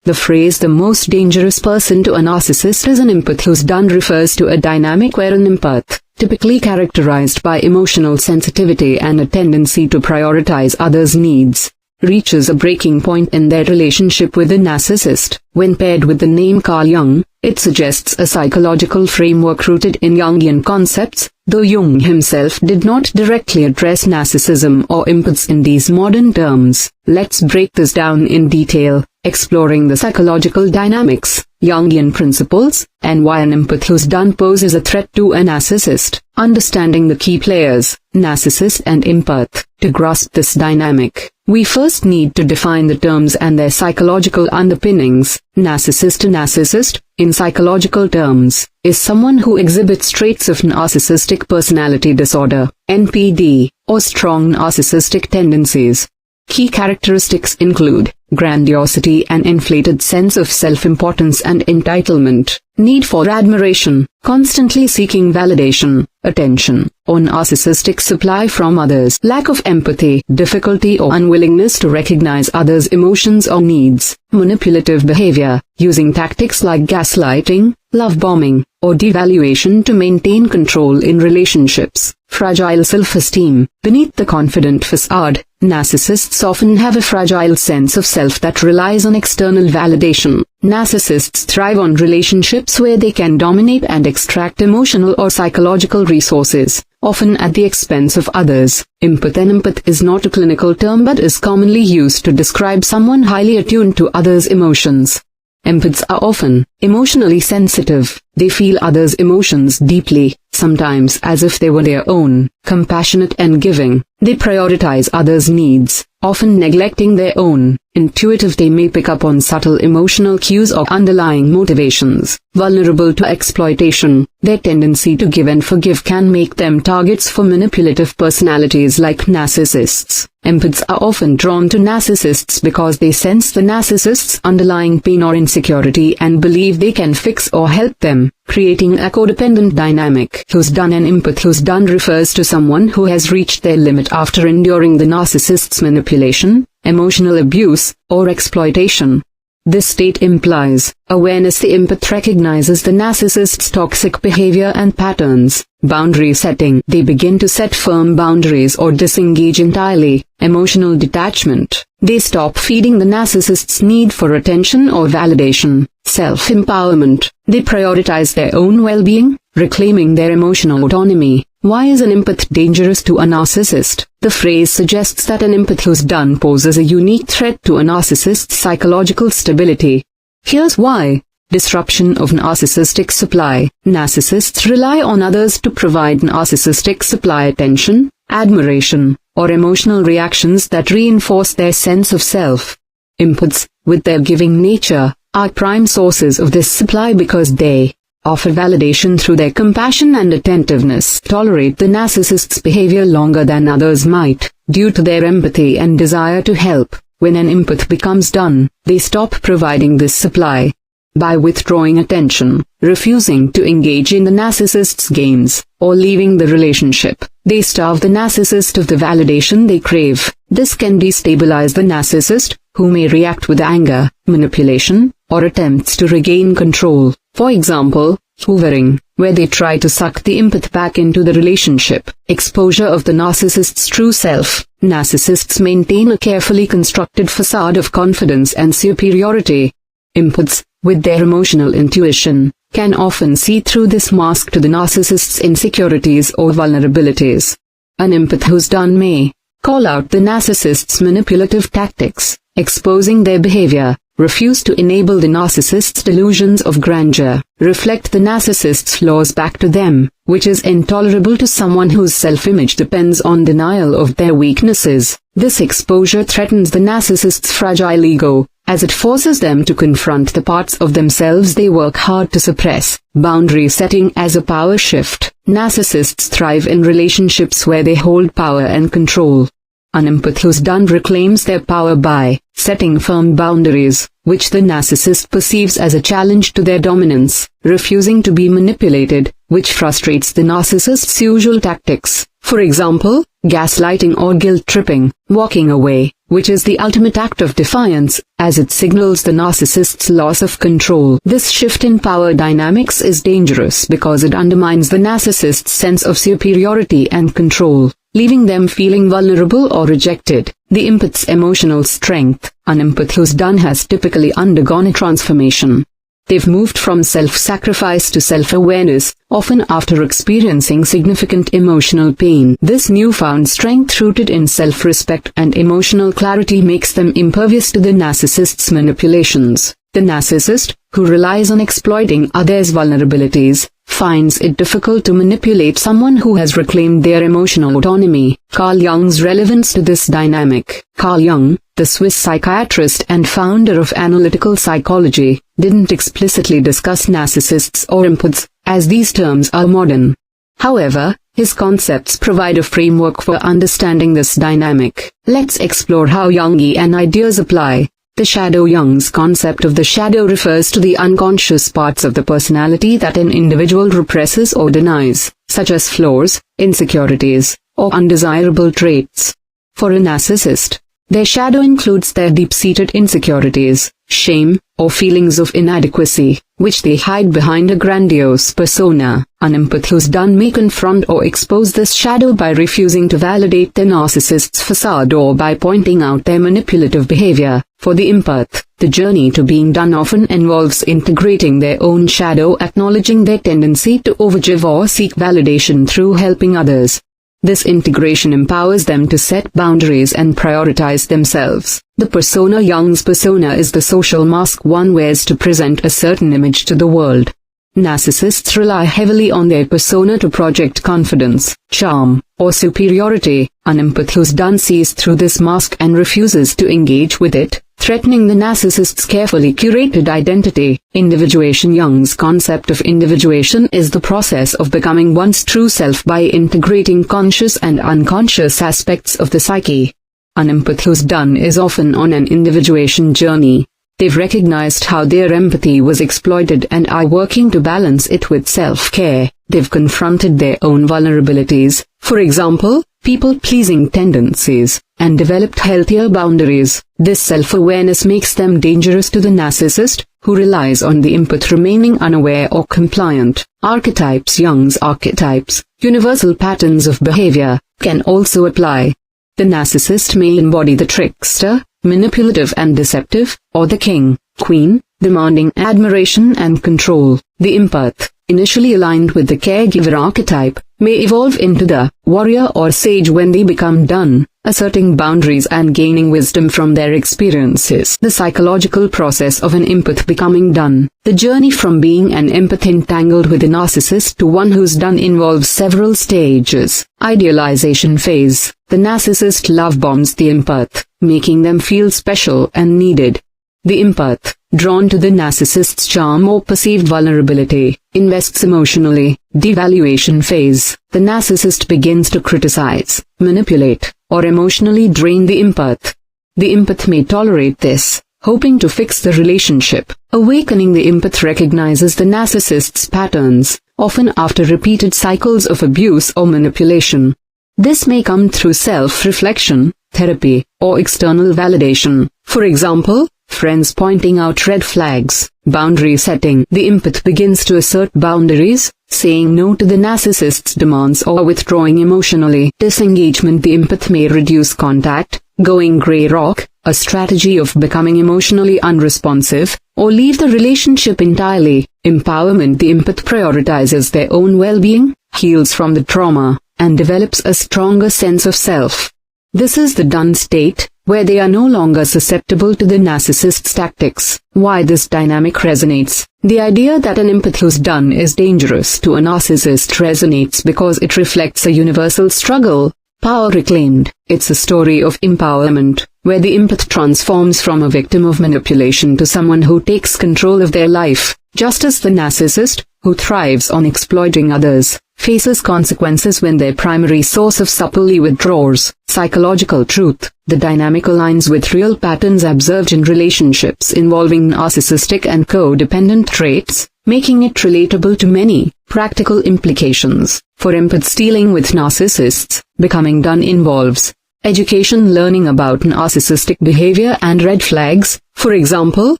The phrase "the most dangerous person to a narcissist is an empath who's done" refers to a dynamic where an empath, typically characterized by emotional sensitivity and a tendency to prioritize others' needs, reaches a breaking point in their relationship with the narcissist. When paired with the name Carl Jung, it suggests a psychological framework rooted in Jungian concepts, though Jung himself did not directly address narcissism or empaths in these modern terms. Let's break this down in detail, exploring the psychological dynamics, Jungian principles, and why an empath who's done poses a threat to a narcissist. Understanding the key players, narcissist and empath. To grasp this dynamic, we first need to define the terms and their psychological underpinnings. Narcissist. A narcissist, in psychological terms, is someone who exhibits traits of narcissistic personality disorder, NPD, or strong narcissistic tendencies. Key characteristics include grandiosity and inflated sense of self-importance and entitlement, need for admiration, constantly seeking validation, attention, or narcissistic supply from others, lack of empathy, difficulty or unwillingness to recognize others' emotions or needs, manipulative behavior, using tactics like gaslighting, love bombing, or devaluation to maintain control in relationships, fragile self-esteem. Beneath the confident facade, narcissists often have a fragile sense of self that relies on external validation. Narcissists thrive on relationships where they can dominate and extract emotional or psychological resources, often at the expense of others. Empath. An empath is not a clinical term but is commonly used to describe someone highly attuned to others' emotions. Empaths are often emotionally sensitive. They feel others' emotions deeply, sometimes as if they were their own, compassionate and giving. They prioritize others' needs, often neglecting their own. Intuitive. They may pick up on subtle emotional cues or underlying motivations. Vulnerable to exploitation. Their tendency to give and forgive can make them targets for manipulative personalities like narcissists. Empaths are often drawn to narcissists because they sense the narcissist's underlying pain or insecurity and believe they can fix or help them, creating a codependent dynamic. Who's done. An empath who's done refers to someone who has reached their limit after enduring the narcissist's manipulation, emotional abuse, or exploitation. This state implies awareness. The empath recognizes the narcissist's toxic behavior and patterns. Boundary setting. They begin to set firm boundaries or disengage entirely. Emotional detachment. They stop feeding the narcissist's need for attention or validation. Self-empowerment. They prioritize their own well-being, reclaiming their emotional autonomy. Why is an empath dangerous to a narcissist? The phrase suggests that an empath who's done poses a unique threat to a narcissist's psychological stability. Here's why. Disruption of narcissistic supply. Narcissists rely on others to provide narcissistic supply attention, admiration, or emotional reactions that reinforce their sense of self. Empaths, with their giving nature, are prime sources of this supply because they offer validation through their compassion and attentiveness. Tolerate the narcissist's behavior longer than others might, due to their empathy and desire to help. When an empath becomes done, they stop providing this supply. By withdrawing attention, refusing to engage in the narcissist's games, or leaving the relationship, they starve the narcissist of the validation they crave. This can destabilize the narcissist, who may react with anger, manipulation, or attempts to regain control. For example, hoovering, where they try to suck the empath back into the relationship. Exposure of the narcissist's true self. Narcissists maintain a carefully constructed facade of confidence and superiority. Empaths, with their emotional intuition, can often see through this mask to the narcissist's insecurities or vulnerabilities. An empath who's done may call out the narcissist's manipulative tactics, exposing their behavior, refuse to enable the narcissist's delusions of grandeur, reflect the narcissist's flaws back to them, which is intolerable to someone whose self-image depends on denial of their weaknesses. This exposure threatens the narcissist's fragile ego, as it forces them to confront the parts of themselves they work hard to suppress. Boundary setting as a power shift. Narcissists thrive in relationships where they hold power and control. An empath who's done reclaims their power by setting firm boundaries, which the narcissist perceives as a challenge to their dominance, refusing to be manipulated, which frustrates the narcissist's usual tactics, For example, gaslighting or guilt-tripping, walking away, which is the ultimate act of defiance, as it signals the narcissist's loss of control. This shift in power dynamics is dangerous because it undermines the narcissist's sense of superiority and control, leaving them feeling vulnerable or rejected. The empath's emotional strength. An empath who's done has typically undergone a transformation. They've moved from self-sacrifice to self-awareness, often after experiencing significant emotional pain. This newfound strength rooted in self-respect and emotional clarity makes them impervious to the narcissist's manipulations. The narcissist, who relies on exploiting others' vulnerabilities, finds it difficult to manipulate someone who has reclaimed their emotional autonomy. Carl Jung's relevance to this dynamic. Carl Jung, the Swiss psychiatrist and founder of analytical psychology, didn't explicitly discuss narcissists or empaths, as these terms are modern. However, his concepts provide a framework for understanding this dynamic. Let's explore how Jungian ideas apply. The shadow. Jung's concept of the shadow refers to the unconscious parts of the personality that an individual represses or denies, such as flaws, insecurities, or undesirable traits. For a narcissist, their shadow includes their deep-seated insecurities, shame, or feelings of inadequacy, which they hide behind a grandiose persona. An empath who's done may confront or expose this shadow by refusing to validate their narcissist's facade or by pointing out their manipulative behavior. For the empath, the journey to being done often involves integrating their own shadow, acknowledging their tendency to overgive or seek validation through helping others. This integration empowers them to set boundaries and prioritize themselves. The persona. Jung's persona is the social mask one wears to present a certain image to the world. Narcissists rely heavily on their persona to project confidence, charm, or superiority. An empath who's done sees through this mask and refuses to engage with it, threatening the narcissist's carefully curated identity. Individuation. Jung's concept of individuation is the process of becoming one's true self by integrating conscious and unconscious aspects of the psyche. An empath who's done is often on an individuation journey. They've recognized how their empathy was exploited and are working to balance it with self-care. They've confronted their own vulnerabilities, for example, people-pleasing tendencies, and developed healthier boundaries. This self-awareness makes them dangerous to the narcissist, who relies on the empath remaining unaware or compliant. Archetypes. Jung's archetypes, universal patterns of behavior, can also apply. The narcissist may embody the trickster, manipulative and deceptive, or the king, queen, demanding admiration and control. The empath, initially aligned with the caregiver archetype, may evolve into the warrior or sage when they become done, asserting boundaries and gaining wisdom from their experiences. The psychological process of an empath becoming done. The journey from being an empath entangled with a narcissist to one who's done involves several stages. Idealization phase. The narcissist love bombs the empath, making them feel special and needed. The empath, drawn to the narcissist's charm or perceived vulnerability, invests emotionally. Devaluation phase. The narcissist begins to criticize, manipulate, or emotionally drain the empath. The empath may tolerate this, hoping to fix the relationship. Awakening. The empath recognizes the narcissist's patterns, often after repeated cycles of abuse or manipulation. This may come through self-reflection, therapy, or external validation. For example, friends pointing out red flags. Boundary setting. The empath begins to assert boundaries, saying no to the narcissist's demands or withdrawing emotionally. Disengagement. The empath may reduce contact, going grey rock, a strategy of becoming emotionally unresponsive, or leave the relationship entirely. Empowerment. The empath prioritizes their own well-being, heals from the trauma, and develops a stronger sense of self. This is the done state, where they are no longer susceptible to the narcissist's tactics. Why this dynamic resonates. The idea that an empath who's done is dangerous to a narcissist resonates because it reflects a universal struggle. Power reclaimed. It's a story of empowerment, where the empath transforms from a victim of manipulation to someone who takes control of their life, just as the narcissist, who thrives on exploiting others, faces consequences when their primary source of supply withdraws. Psychological truth. The dynamic aligns with real patterns observed in relationships involving narcissistic and codependent traits, making it relatable to many. Practical implications. For empaths dealing with narcissists, becoming done involves education, learning about narcissistic behavior and red flags, for example,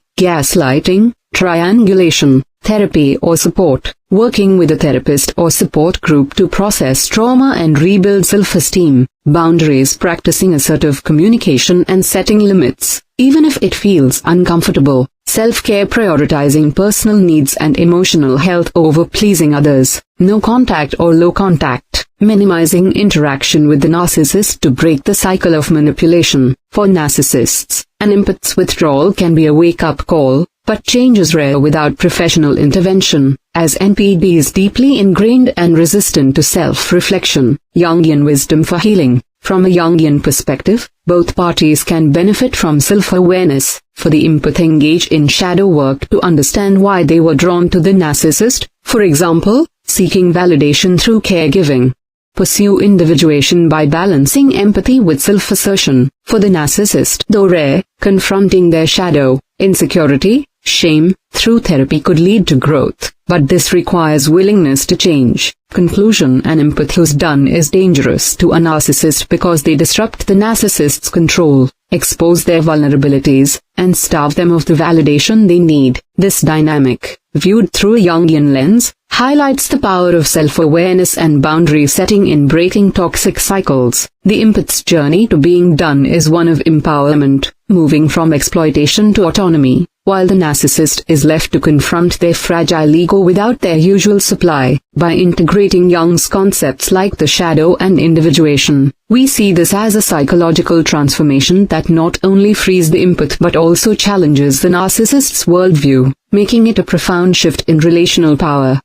gaslighting, triangulation, therapy or support, working with a therapist or support group to process trauma and rebuild self-esteem, boundaries, practicing assertive communication and setting limits, even if it feels uncomfortable, self-care, prioritizing personal needs and emotional health over pleasing others, no contact or low contact, minimizing interaction with the narcissist to break the cycle of manipulation. For narcissists, an empath's withdrawal can be a wake-up call, but change is rare without professional intervention, as NPD is deeply ingrained and resistant to self-reflection. Jungian wisdom for healing. From a Jungian perspective, both parties can benefit from self-awareness. For the empath, engage in shadow work to understand why they were drawn to the narcissist, for example, seeking validation through caregiving. Pursue individuation by balancing empathy with self-assertion. For the narcissist, though rare, confronting their shadow, insecurity, shame, through therapy could lead to growth, but this requires willingness to change. Conclusion. An empath who's done is dangerous to a narcissist because they disrupt the narcissist's control, expose their vulnerabilities, and starve them of the validation they need. This dynamic, viewed through a Jungian lens, highlights the power of self-awareness and boundary setting in breaking toxic cycles. The empath's journey to being done is one of empowerment, moving from exploitation to autonomy, while the narcissist is left to confront their fragile ego without their usual supply. By integrating Jung's concepts like the shadow and individuation, we see this as a psychological transformation that not only frees the empath but also challenges the narcissist's worldview, making it a profound shift in relational power.